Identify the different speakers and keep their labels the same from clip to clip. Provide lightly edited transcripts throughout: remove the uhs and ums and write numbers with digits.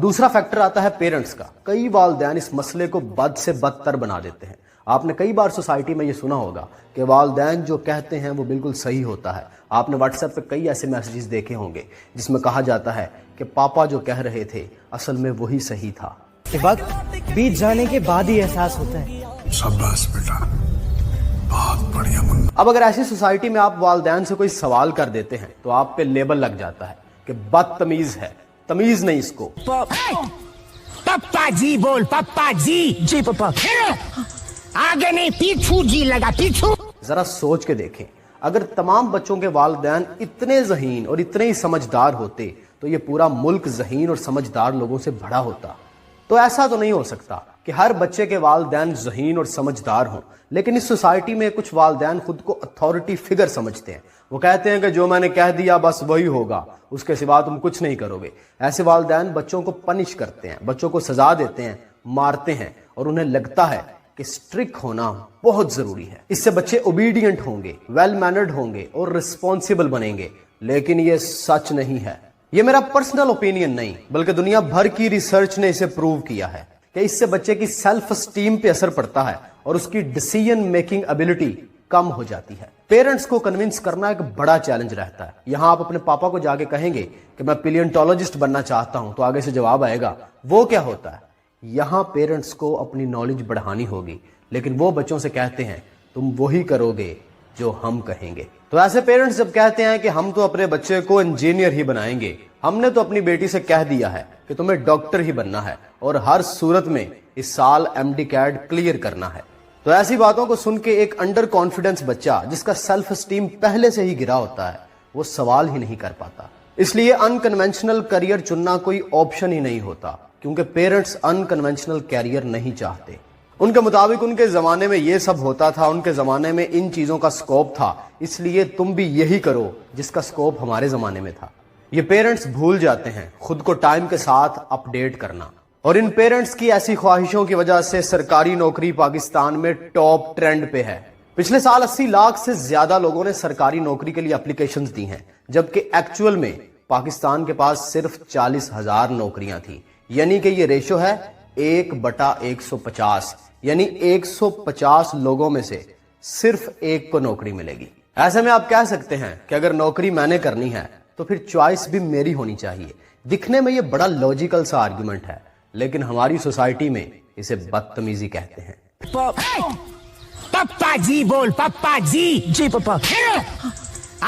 Speaker 1: दूसरा फैक्टर आता है पेरेंट्स का। कई वालिदैन इस मसले को बद से बदतर बना देते हैं। आपने कई बार सोसाइटी में ये सुना होगा कि वालिदैन जो कहते हैं वो बिल्कुल सही होता है। आपने व्हाट्सएप पे कई ऐसे मैसेजेस देखे होंगे जिसमें कहा जाता है कि पापा जो कह रहे थे असल में वही सही था।
Speaker 2: वक्त बीत जाने के बाद ही एहसास होता है।
Speaker 3: शाबाश बेटा, बहुत बढ़िया मुन्ना।
Speaker 1: अब अगर ऐसी सोसाइटी में आप वालिदैन से कोई सवाल कर देते हैं तो आप पे लेबल लग जाता है कि बदतमीज है, तमीज नहीं इसको।
Speaker 4: पप्पा जी बोल, पप्पा जी। जी पापा। आगे नहीं, पीछू जी लगा, पीछू।
Speaker 1: जरा सोच के देखें, अगर तमाम बच्चों के वालिदैन इतने ज़हीन और इतने ही समझदार होते तो ये पूरा मुल्क ज़हीन और समझदार लोगों से भरा होता। तो ऐसा तो नहीं हो सकता कि हर बच्चे के वालिदैन ज़हीन और समझदार हों, लेकिन इस सोसाइटी में कुछ वालिदैन खुद को अथॉरिटी फिगर समझते हैं। वो कहते हैं कि जो मैंने कह दिया बस वही होगा, उसके सिवा तुम कुछ नहीं करोगे। ऐसे वालिदैन बच्चों को पनिश करते हैं, बच्चों को सजा देते हैं, मारते हैं, और उन्हें लगता है कि स्ट्रिक्ट होना बहुत जरूरी है। इससे बच्चे ओबीडियंट होंगे, वेल मैनर्ड होंगे और रिस्पॉन्सिबल बनेंगे। लेकिन ये सच नहीं है। ये मेरा पर्सनल ओपिनियन नहीं, बल्कि दुनिया भर की रिसर्च ने इसे प्रूव किया है कि इससे बच्चे की सेल्फ स्टीम पे असर पड़ता है और उसकी डिसीजन मेकिंग एबिलिटी कम हो जाती है। पेरेंट्स को कन्विंस करना एक बड़ा चैलेंज रहता है। यहां आप अपने पापा को जाके कहेंगे कि मैं पैलियोंटोलॉजिस्ट बनना चाहता हूं, तो आगे से जवाब आएगा वो क्या होता है। यहां पेरेंट्स को अपनी नॉलेज बढ़ानी होगी, लेकिन वो बच्चों से कहते हैं तुम वही करोगे जो हम कहेंगे। तो ऐसे पेरेंट्स जब कहते हैं कि हम तो अपने बच्चे को इंजीनियर ही बनाएंगे, हमने तो अपनी बेटी से कह दिया है कि तुम्हें डॉक्टर ही बनना है और हर सूरत में इस साल MD CAD क्लियर करना है, तो ऐसी बातों को सुन के एक अंडर कॉन्फिडेंस बच्चा जिसका सेल्फ स्टीम पहले से ही गिरा होता है वो सवाल ही नहीं कर पाता। इसलिए अनकन्वेंशनल करियर चुनना कोई ऑप्शन ही नहीं होता, क्योंकि पेरेंट्स अनकन्वेंशनल कैरियर नहीं चाहते। उनके मुताबिक उनके जमाने में ये सब होता था, उनके जमाने में इन चीजों का स्कोप था, इसलिए तुम भी यही करो जिसका स्कोप हमारे जमाने में था। ये पेरेंट्स भूल जाते हैं खुद को टाइम के साथ अपडेट करना, और इन पेरेंट्स की ऐसी ख्वाहिशों की वजह से सरकारी नौकरी पाकिस्तान में टॉप ट्रेंड पे है। पिछले साल 80 लाख से ज्यादा लोगों ने सरकारी नौकरी के लिए एप्लीकेशंस दी हैं, जबकि एक्चुअल में पाकिस्तान के पास सिर्फ 40,000 नौकरियां थी। यानी कि ये रेशो है 1/150, यानी 150 लोगों में से सिर्फ एक को नौकरी मिलेगी। ऐसे में आप कह सकते हैं कि अगर नौकरी मैंने करनी है तो फिर चॉइस भी मेरी होनी चाहिए। दिखने में ये बड़ा लॉजिकल सा आर्गुमेंट है, लेकिन हमारी सोसाइटी में इसे बदतमीजी कहते हैं।
Speaker 4: पप्पा जी बोल, पप्पा जी। जी पापा।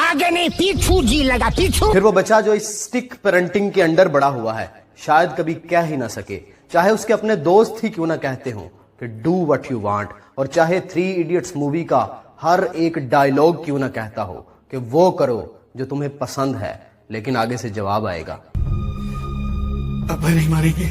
Speaker 4: आगे नहीं, पीछू जी लगा, पीछू।
Speaker 1: फिर वो बच्चा जो इस स्टिक पेरेंटिंग के अंडर बड़ा हुआ है शायद कभी कह ही ना सके, चाहे उसके अपने दोस्त ही क्यों ना कहते हो कि डू व्हाट यू वांट, और चाहे 3 इडियट्स मूवी का हर एक डायलॉग क्यों ना कहता हो कि वो करो जो तुम्हें पसंद है, लेकिन आगे से जवाब आएगा
Speaker 3: अब नहीं मारेंगे।